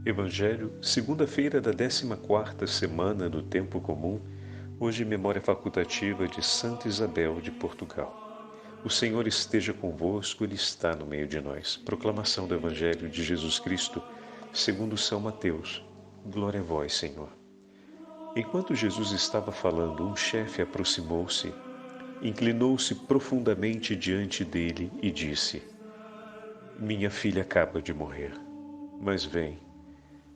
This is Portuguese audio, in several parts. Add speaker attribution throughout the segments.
Speaker 1: Evangelho, segunda-feira da 14ª semana do Tempo Comum, hoje memória facultativa de Santa Isabel de Portugal. O Senhor esteja convosco, Ele está no meio de nós. Proclamação do Evangelho de Jesus Cristo, segundo São Mateus. Glória a vós, Senhor. Enquanto Jesus estava falando, um chefe aproximou-se, inclinou-se profundamente diante dele e disse: Minha filha acaba de morrer, mas vem,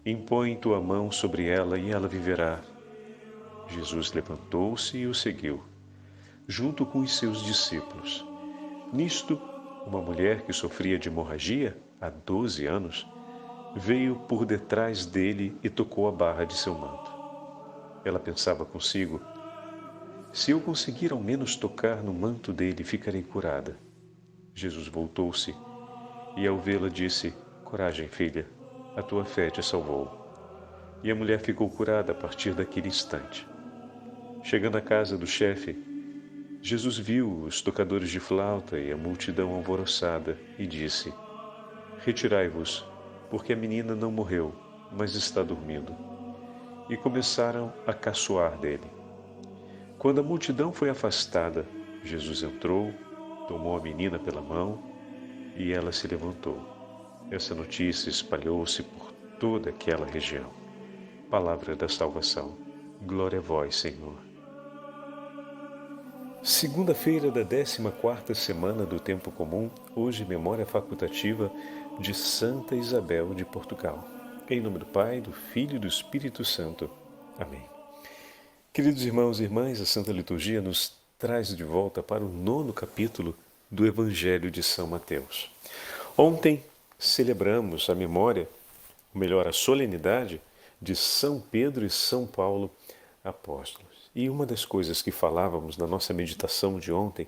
Speaker 1: impõe tua mão sobre ela e ela viverá. Jesus levantou-se e o seguiu, junto com os seus discípulos. Nisto, uma mulher que sofria de hemorragia há 12 anos, veio por detrás dele e tocou a barra de seu manto. Ela pensava consigo: se eu conseguir ao menos tocar no manto dele, ficarei curada. Jesus voltou-se e, ao vê-la, disse: Coragem, filha, a tua fé te salvou. E a mulher ficou curada a partir daquele instante. Chegando à casa do chefe, Jesus viu os tocadores de flauta e a multidão alvoroçada e disse: Retirai-vos, porque a menina não morreu, mas está dormindo. E começaram a caçoar dele. Quando a multidão foi afastada, Jesus entrou, tomou a menina pela mão e ela se levantou. Essa notícia espalhou-se por toda aquela região. Palavra da salvação. Glória a vós, Senhor. Segunda-feira da 14ª semana do Tempo Comum, hoje memória facultativa de Santa Isabel de Portugal. Em nome do Pai, do Filho e do Espírito Santo. Amém. Queridos irmãos e irmãs, a Santa Liturgia nos traz de volta para o 9º capítulo do Evangelho de São Mateus. Ontem celebramos a memória, ou melhor, a solenidade de São Pedro e São Paulo apóstolos. E uma das coisas que falávamos na nossa meditação de ontem,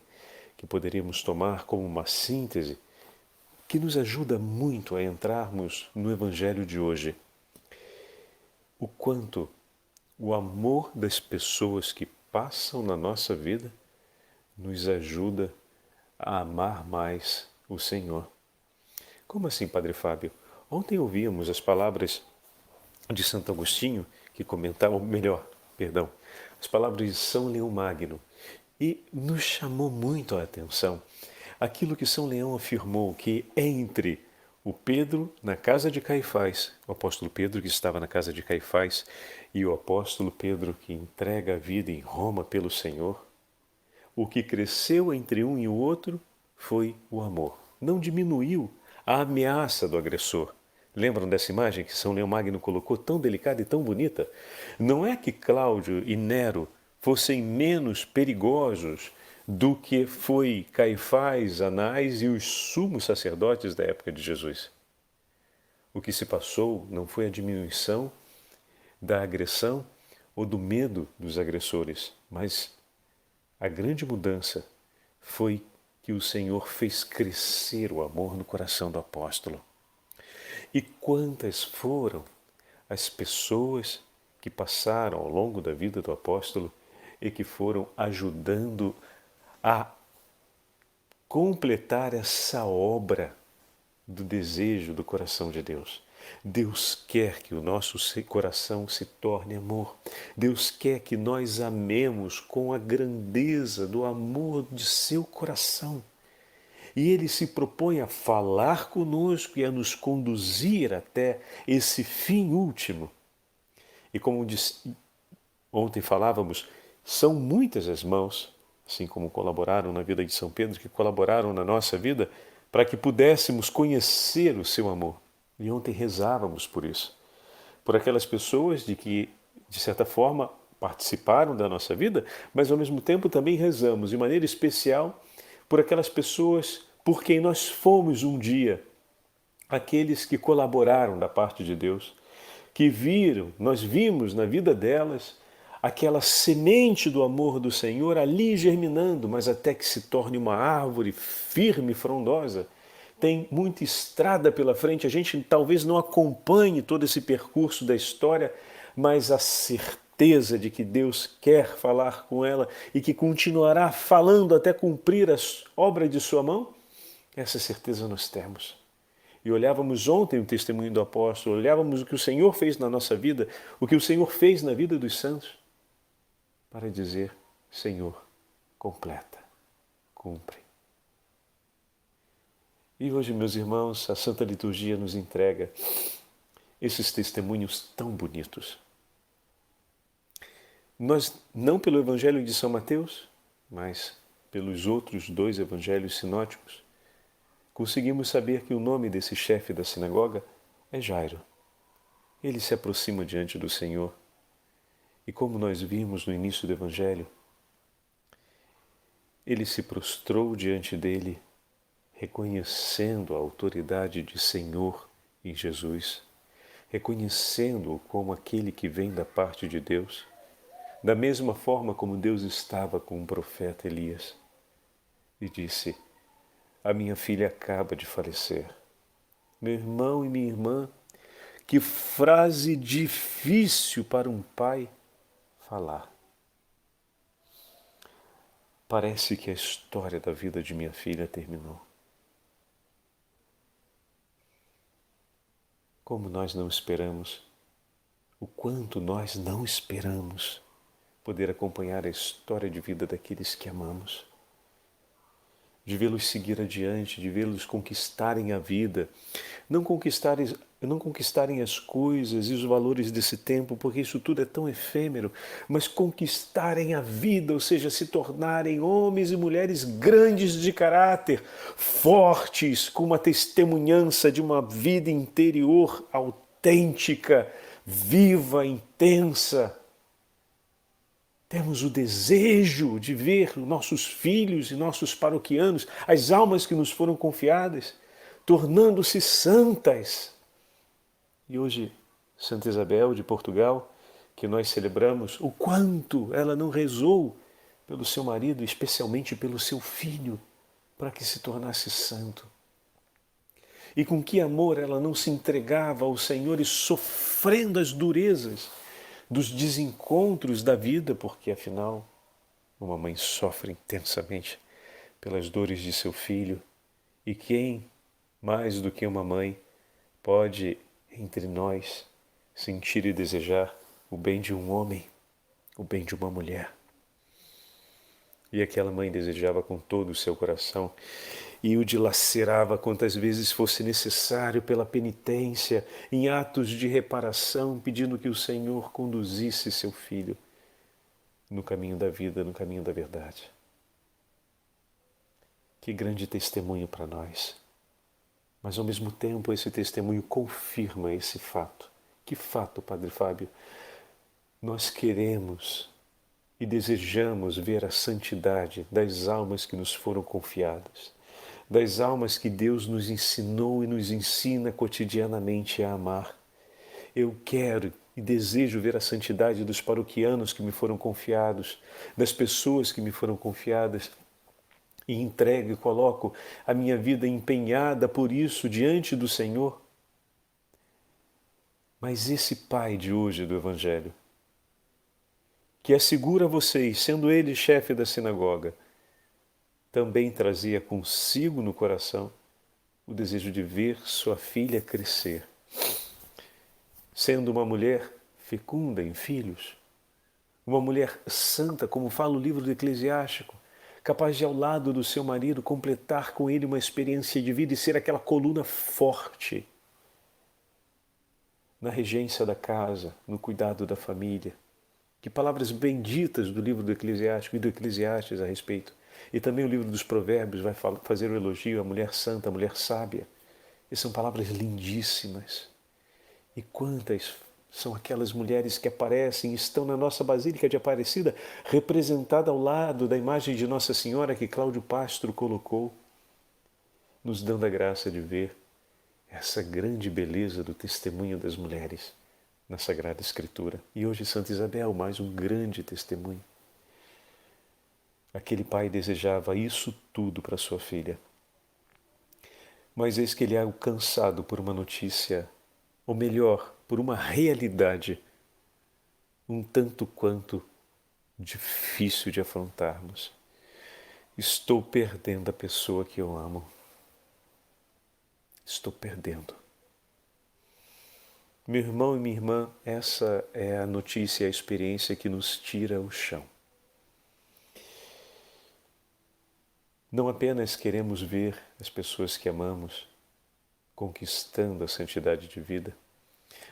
Speaker 1: que poderíamos tomar como uma síntese, que nos ajuda muito a entrarmos no Evangelho de hoje, o quanto o amor das pessoas que passam na nossa vida nos ajuda a amar mais o Senhor. Como assim, Padre Fábio? Ontem ouvíamos as palavras de Santo Agostinho, que comentava, as palavras de São Leão Magno, e nos chamou muito a atenção aquilo que São Leão afirmou, que entre o Pedro na casa de Caifás, o apóstolo Pedro que estava na casa de Caifás, e o apóstolo Pedro que entrega a vida em Roma pelo Senhor, o que cresceu entre um e o outro foi o amor. Não diminuiu a ameaça do agressor. Lembram dessa imagem que São Leão Magno colocou, tão delicada e tão bonita? Não é que Cláudio e Nero fossem menos perigosos do que foi Caifás, Anás e os sumos sacerdotes da época de Jesus. O que se passou não foi a diminuição da agressão ou do medo dos agressores, mas a grande mudança foi que o Senhor fez crescer o amor no coração do apóstolo. E quantas foram as pessoas que passaram ao longo da vida do apóstolo e que foram ajudando a completar essa obra do desejo do coração de Deus. Deus quer que o nosso coração se torne amor. Deus quer que nós amemos com a grandeza do amor de seu coração. E Ele se propõe a falar conosco e a nos conduzir até esse fim último. E como ontem falávamos, são muitas as mãos, assim como colaboraram na vida de São Pedro, que colaboraram na nossa vida, para que pudéssemos conhecer o seu amor. E ontem rezávamos por isso. Por aquelas pessoas que, de certa forma, participaram da nossa vida, mas ao mesmo tempo também rezamos de maneira especial por aquelas pessoas por quem nós fomos um dia, aqueles que colaboraram da parte de Deus, que nós vimos na vida delas aquela semente do amor do Senhor ali germinando, mas até que se torne uma árvore firme e frondosa. Tem muita estrada pela frente, a gente talvez não acompanhe todo esse percurso da história, mas a certeza de que Deus quer falar com ela e que continuará falando até cumprir a obra de sua mão, essa certeza nós temos. e olhávamos ontem o testemunho do apóstolo, olhávamos o que o Senhor fez na nossa vida, o que o Senhor fez na vida dos santos, para dizer: Senhor, completa, cumpre. E hoje, meus irmãos, a Santa Liturgia nos entrega esses testemunhos tão bonitos. Nós, não pelo Evangelho de São Mateus, mas pelos outros 2 evangelhos sinóticos, conseguimos saber que o nome desse chefe da sinagoga é Jairo. Ele se aproxima diante do Senhor e, como nós vimos no início do Evangelho, ele se prostrou diante dele, reconhecendo a autoridade de Senhor em Jesus, reconhecendo-o como aquele que vem da parte de Deus, da mesma forma como Deus estava com o profeta Elias, e disse: a minha filha acaba de falecer. Meu irmão e minha irmã, que frase difícil para um pai falar. Parece que a história da vida de minha filha terminou. Como nós não esperamos, o quanto nós não esperamos poder acompanhar a história de vida daqueles que amamos, de vê-los seguir adiante, de vê-los conquistarem a vida, não conquistarem as coisas e os valores desse tempo, porque isso tudo é tão efêmero, mas conquistarem a vida, ou seja, se tornarem homens e mulheres grandes de caráter, fortes, com uma testemunhança de uma vida interior autêntica, viva, intensa. Temos o desejo de ver nossos filhos e nossos paroquianos, as almas que nos foram confiadas, tornando-se santas. E hoje, Santa Isabel de Portugal, que nós celebramos, o quanto ela não rezou pelo seu marido, especialmente pelo seu filho, para que se tornasse santo. E com que amor ela não se entregava ao Senhor e sofrendo as durezas dos desencontros da vida, porque afinal uma mãe sofre intensamente pelas dores de seu filho, e quem, mais do que uma mãe, pode entre nós sentir e desejar o bem de um homem, o bem de uma mulher? E aquela mãe desejava com todo o seu coração e o dilacerava quantas vezes fosse necessário pela penitência, em atos de reparação, pedindo que o Senhor conduzisse seu filho no caminho da vida, no caminho da verdade. Que grande testemunho para nós. Mas ao mesmo tempo esse testemunho confirma esse fato. Que fato, Padre Fábio? Nós queremos e desejamos ver a santidade das almas que nos foram confiadas, das almas que Deus nos ensinou e nos ensina cotidianamente a amar. Eu quero e desejo ver a santidade dos paroquianos que me foram confiados, das pessoas que me foram confiadas, e entrego e coloco a minha vida empenhada por isso diante do Senhor. Mas esse Pai de hoje do Evangelho, que assegura a vocês, sendo ele chefe da sinagoga, também trazia consigo no coração o desejo de ver sua filha crescer, sendo uma mulher fecunda em filhos, uma mulher santa, como fala o livro do Eclesiástico, capaz de, ao lado do seu marido, completar com ele uma experiência de vida e ser aquela coluna forte na regência da casa, no cuidado da família. Que palavras benditas do livro do Eclesiástico e do Eclesiastes a respeito. E também o livro dos Provérbios vai fazer o elogio à mulher santa, à mulher sábia. E são palavras lindíssimas. E quantas são aquelas mulheres que aparecem e estão na nossa Basílica de Aparecida, representada ao lado da imagem de Nossa Senhora que Cláudio Pastro colocou, nos dando a graça de ver essa grande beleza do testemunho das mulheres na Sagrada Escritura. E hoje Santa Isabel, mais um grande testemunho. Aquele pai desejava isso tudo para sua filha. Mas eis que ele é alcançado por uma notícia, ou melhor, por uma realidade um tanto quanto difícil de afrontarmos. Estou perdendo a pessoa que eu amo. estou perdendo. Meu irmão e minha irmã, essa é a notícia, a experiência que nos tira o chão. Não apenas queremos ver as pessoas que amamos conquistando a santidade de vida.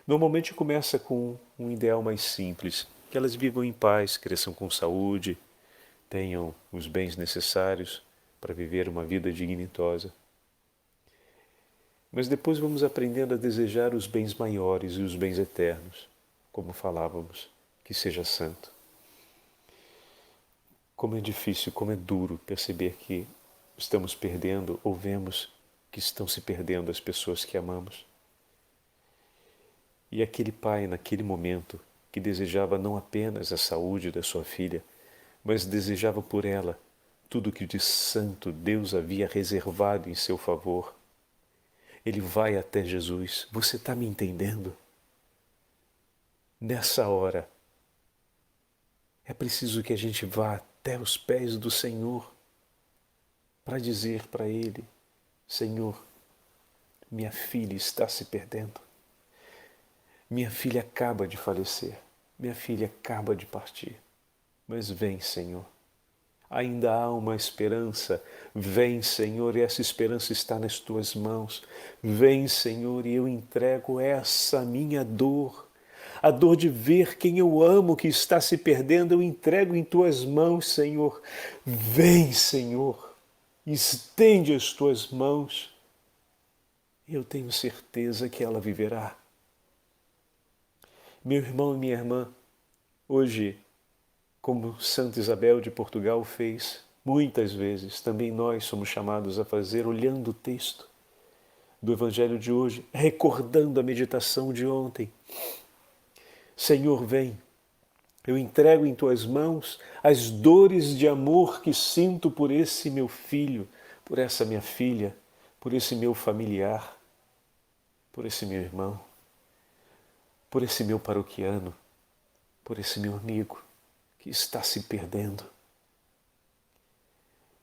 Speaker 1: Normalmente começa com um ideal mais simples, que elas vivam em paz, cresçam com saúde, tenham os bens necessários para viver uma vida dignitosa. Mas depois vamos aprendendo a desejar os bens maiores e os bens eternos, como falávamos, que seja santo. Como é difícil, como é duro perceber que estamos perdendo ou vemos que estão se perdendo as pessoas que amamos. E aquele pai, naquele momento, que desejava não apenas a saúde da sua filha, mas desejava por ela tudo que de santo Deus havia reservado em seu favor. Ele vai até Jesus. Você está me entendendo? Nessa hora, é preciso que a gente vá até os pés do Senhor para dizer para Ele: Senhor, minha filha está se perdendo. Minha filha acaba de falecer. Minha filha acaba de partir. Mas vem, Senhor. Ainda há uma esperança. Vem, Senhor, e essa esperança está nas tuas mãos. Vem, Senhor, e eu entrego essa minha dor. A dor de ver quem eu amo que está se perdendo, eu entrego em tuas mãos, Senhor. Vem, Senhor, estende as tuas mãos. Eu tenho certeza que ela viverá. Meu irmão e minha irmã, hoje, como Santa Isabel de Portugal fez, muitas vezes também nós somos chamados a fazer, olhando o texto do Evangelho de hoje, recordando a meditação de ontem. Senhor, vem, eu entrego em tuas mãos as dores de amor que sinto por esse meu filho, por essa minha filha, por esse meu familiar, por esse meu irmão, por esse meu paroquiano, por esse meu amigo que está se perdendo.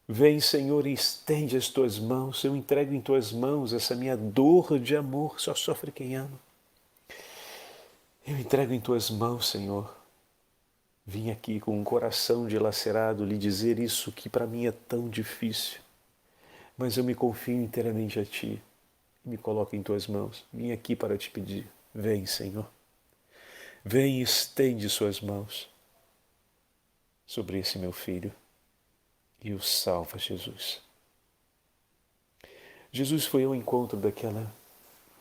Speaker 1: Vem, Senhor, e estende as tuas mãos, eu entrego em tuas mãos essa minha dor de amor, só sofre quem ama. Eu entrego em tuas mãos, Senhor. Vim aqui com um coração dilacerado lhe dizer isso que para mim é tão difícil, mas eu me confio inteiramente a Ti e me coloco em tuas mãos. Vim aqui para te pedir, vem, Senhor. Vem e estende suas mãos sobre esse meu filho e o salva, Jesus. Jesus foi ao encontro daquela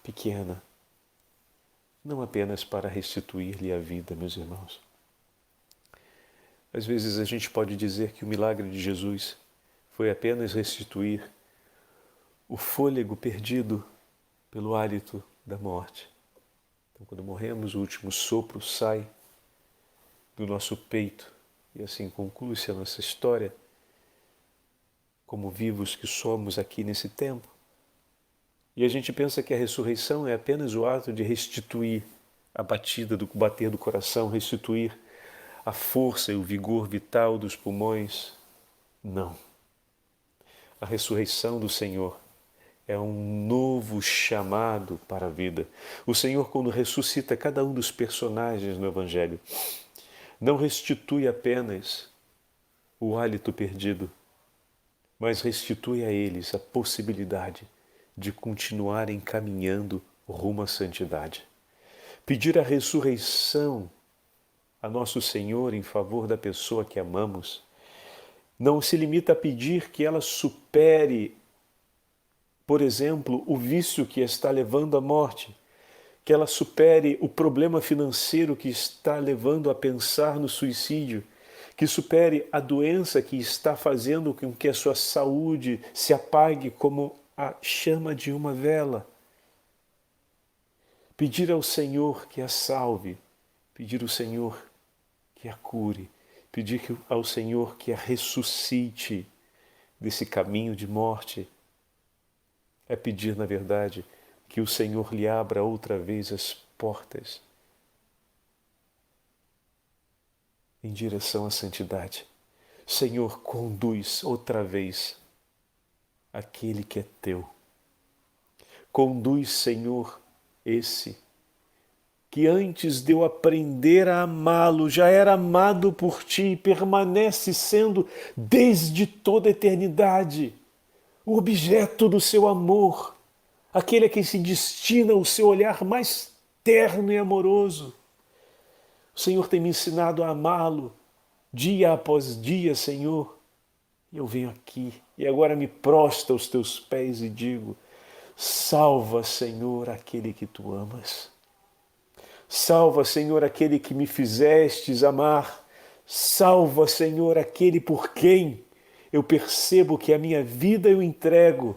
Speaker 1: pequena, não apenas para restituir-lhe a vida, meus irmãos. Às vezes a gente pode dizer que o milagre de Jesus foi apenas restituir o fôlego perdido pelo hálito da morte. Então, quando morremos, o último sopro sai do nosso peito e assim conclui-se a nossa história como vivos que somos aqui nesse tempo. E a gente pensa que a ressurreição é apenas o ato de restituir a batida do bater do coração, restituir a força e o vigor vital dos pulmões. Não. A ressurreição do Senhor é um novo chamado para a vida. O Senhor, quando ressuscita cada um dos personagens no Evangelho, não restitui apenas o hálito perdido, mas restitui a eles a possibilidade de continuarem caminhando rumo à santidade. Pedir a ressurreição a nosso Senhor em favor da pessoa que amamos não se limita a pedir que ela supere, por exemplo, o vício que está levando à morte, que ela supere o problema financeiro que está levando a pensar no suicídio, que supere a doença que está fazendo com que a sua saúde se apague como a chama de uma vela. Pedir ao Senhor que a salve, pedir ao Senhor que a cure, pedir ao Senhor que a ressuscite desse caminho de morte, é pedir, na verdade, que o Senhor lhe abra outra vez as portas em direção à santidade. Senhor, conduz outra vez aquele que é teu. Conduz, Senhor, esse que antes de eu aprender a amá-lo, já era amado por Ti e permanece sendo desde toda a eternidade o objeto do Seu amor, aquele a quem se destina o Seu olhar mais terno e amoroso. O Senhor tem me ensinado a amá-lo dia após dia, Senhor. E eu venho aqui e agora me prostro aos Teus pés e digo: salva, Senhor, aquele que Tu amas. Salva, Senhor, aquele que me fizestes amar. Salva, Senhor, aquele por quem eu percebo que a minha vida eu entrego.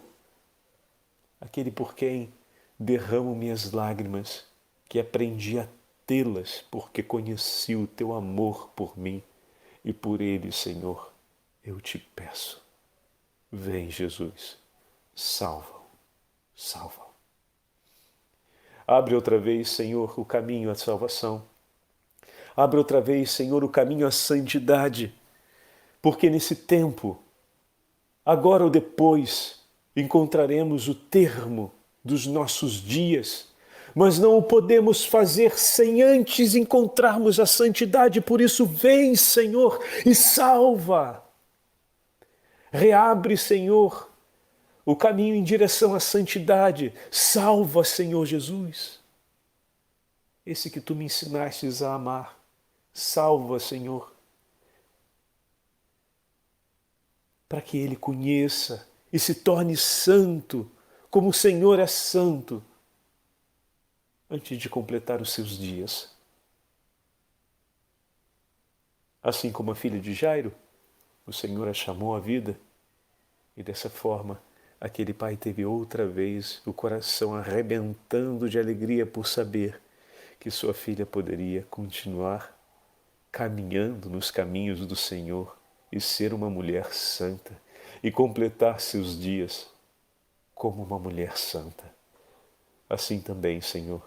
Speaker 1: Aquele por quem derramo minhas lágrimas, que aprendi a tê-las porque conheci o Teu amor por mim. E por ele, Senhor, eu Te peço. Vem, Jesus, salva-o, salva-o. Abre outra vez, Senhor, o caminho à salvação. Abre outra vez, Senhor, o caminho à santidade. Porque nesse tempo, agora ou depois, encontraremos o termo dos nossos dias. Mas não o podemos fazer sem antes encontrarmos a santidade. Por isso, vem, Senhor, e salva. Reabre, Senhor, o caminho em direção à santidade. Salva, Senhor Jesus, esse que Tu me ensinastes a amar. Salva, Senhor, para que ele conheça e se torne santo, como o Senhor é santo, antes de completar os seus dias. Assim como a filha de Jairo, o Senhor a chamou à vida e dessa forma aquele pai teve outra vez o coração arrebentando de alegria por saber que sua filha poderia continuar caminhando nos caminhos do Senhor e ser uma mulher santa e completar seus dias como uma mulher santa. Assim também, Senhor,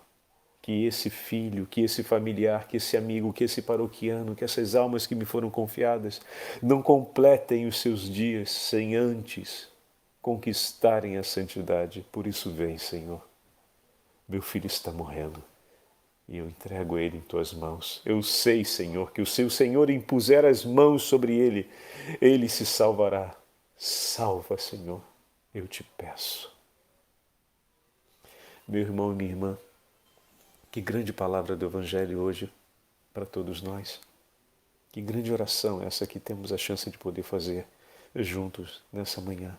Speaker 1: que esse filho, que esse familiar, que esse amigo, que esse paroquiano, que essas almas que me foram confiadas não completem os seus dias sem antes conquistarem a santidade. Por isso vem, Senhor. Meu filho está morrendo e eu entrego ele em Tuas mãos. Eu sei, Senhor, que se o Senhor impuser as mãos sobre ele, ele se salvará. Salva, Senhor, eu Te peço. Meu irmão e minha irmã, que grande palavra do Evangelho hoje para todos nós. Que grande oração essa que temos a chance de poder fazer juntos nessa manhã.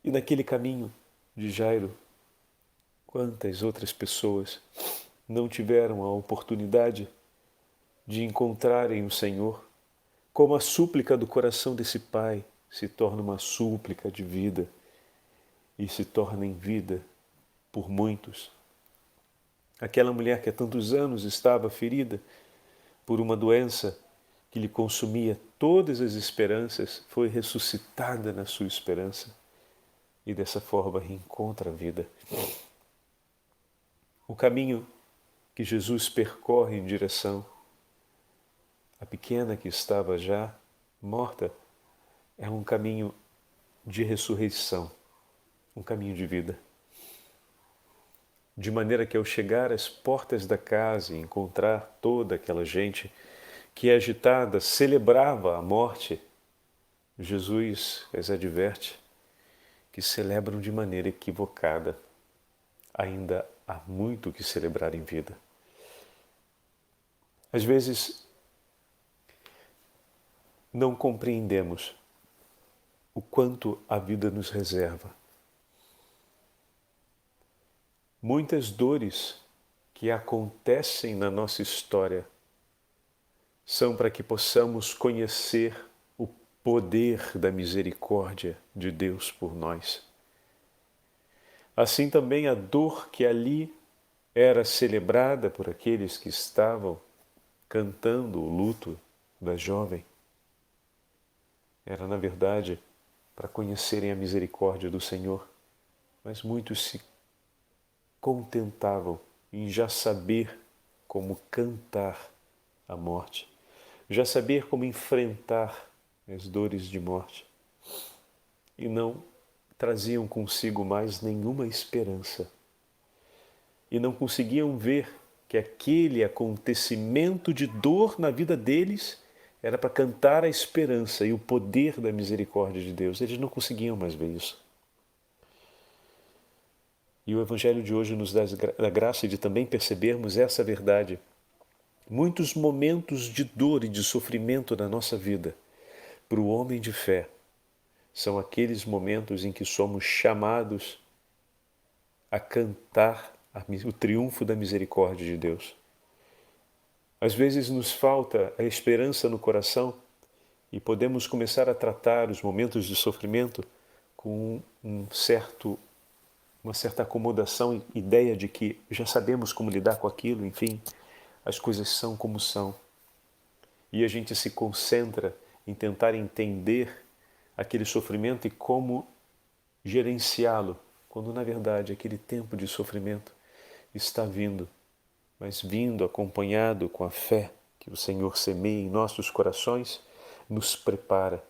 Speaker 1: E naquele caminho de Jairo, quantas outras pessoas não tiveram a oportunidade de encontrarem o Senhor, como a súplica do coração desse pai se torna uma súplica de vida e se torna em vida por muitos. Aquela mulher que há tantos anos estava ferida por uma doença que lhe consumia todas as esperanças, foi ressuscitada na sua esperança e dessa forma reencontra a vida. O caminho que Jesus percorre em direção à pequena que estava já morta é um caminho de ressurreição, um caminho de vida. De maneira que ao chegar às portas da casa e encontrar toda aquela gente que agitada celebrava a morte, Jesus as adverte que celebram de maneira equivocada. Ainda há muito que celebrar em vida. Às vezes, não compreendemos o quanto a vida nos reserva. Muitas dores que acontecem na nossa história são para que possamos conhecer o poder da misericórdia de Deus por nós. Assim também a dor que ali era celebrada por aqueles que estavam cantando o luto da jovem, era na verdade para conhecerem a misericórdia do Senhor, mas muitos se contentavam em já saber como cantar a morte, já saber como enfrentar as dores de morte e não traziam consigo mais nenhuma esperança e não conseguiam ver que aquele acontecimento de dor na vida deles era para cantar a esperança e o poder da misericórdia de Deus. Eles não conseguiam mais ver isso. E o Evangelho de hoje nos dá a graça de também percebermos essa verdade. Muitos momentos de dor e de sofrimento na nossa vida, para o homem de fé, são aqueles momentos em que somos chamados a cantar o triunfo da misericórdia de Deus. Às vezes nos falta a esperança no coração e podemos começar a tratar os momentos de sofrimento com uma certa acomodação, ideia de que já sabemos como lidar com aquilo, enfim, as coisas são como são. E a gente se concentra em tentar entender aquele sofrimento e como gerenciá-lo, quando na verdade aquele tempo de sofrimento está vindo, mas vindo acompanhado com a fé que o Senhor semeia em nossos corações, nos prepara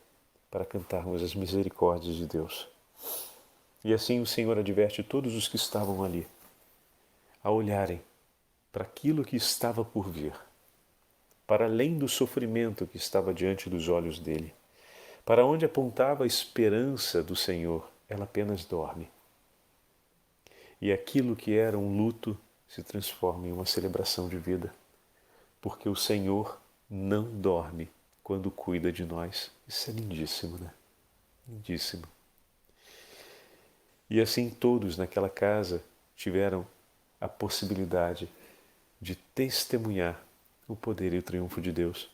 Speaker 1: para cantarmos as misericórdias de Deus. E assim o Senhor adverte todos os que estavam ali a olharem para aquilo que estava por vir, para além do sofrimento que estava diante dos olhos dele, para onde apontava a esperança do Senhor, ela apenas dorme. E aquilo que era um luto se transforma em uma celebração de vida, porque o Senhor não dorme quando cuida de nós. Isso é lindíssimo, né? Lindíssimo. E assim todos naquela casa tiveram a possibilidade de testemunhar o poder e o triunfo de Deus,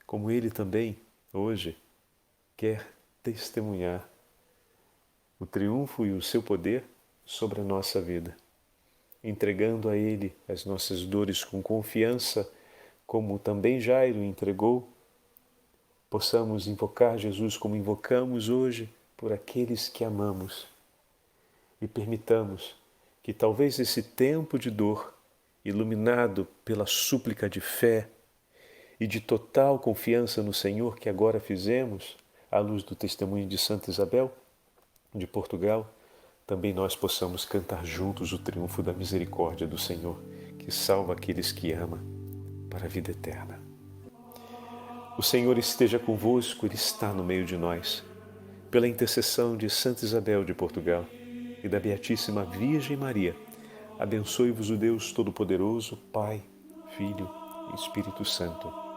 Speaker 1: como Ele também, hoje, quer testemunhar o triunfo e o seu poder sobre a nossa vida, entregando a Ele as nossas dores com confiança, como também Jairo entregou. Possamos invocar Jesus como invocamos hoje por aqueles que amamos e permitamos que talvez esse tempo de dor, iluminado pela súplica de fé e de total confiança no Senhor que agora fizemos, à luz do testemunho de Santa Isabel de Portugal, também nós possamos cantar juntos o triunfo da misericórdia do Senhor, que salva aqueles que ama para a vida eterna. O Senhor esteja convosco, Ele está no meio de nós. Pela intercessão de Santa Isabel de Portugal e da Beatíssima Virgem Maria, abençoe-vos o Deus Todo-Poderoso, Pai, Filho e Espírito Santo.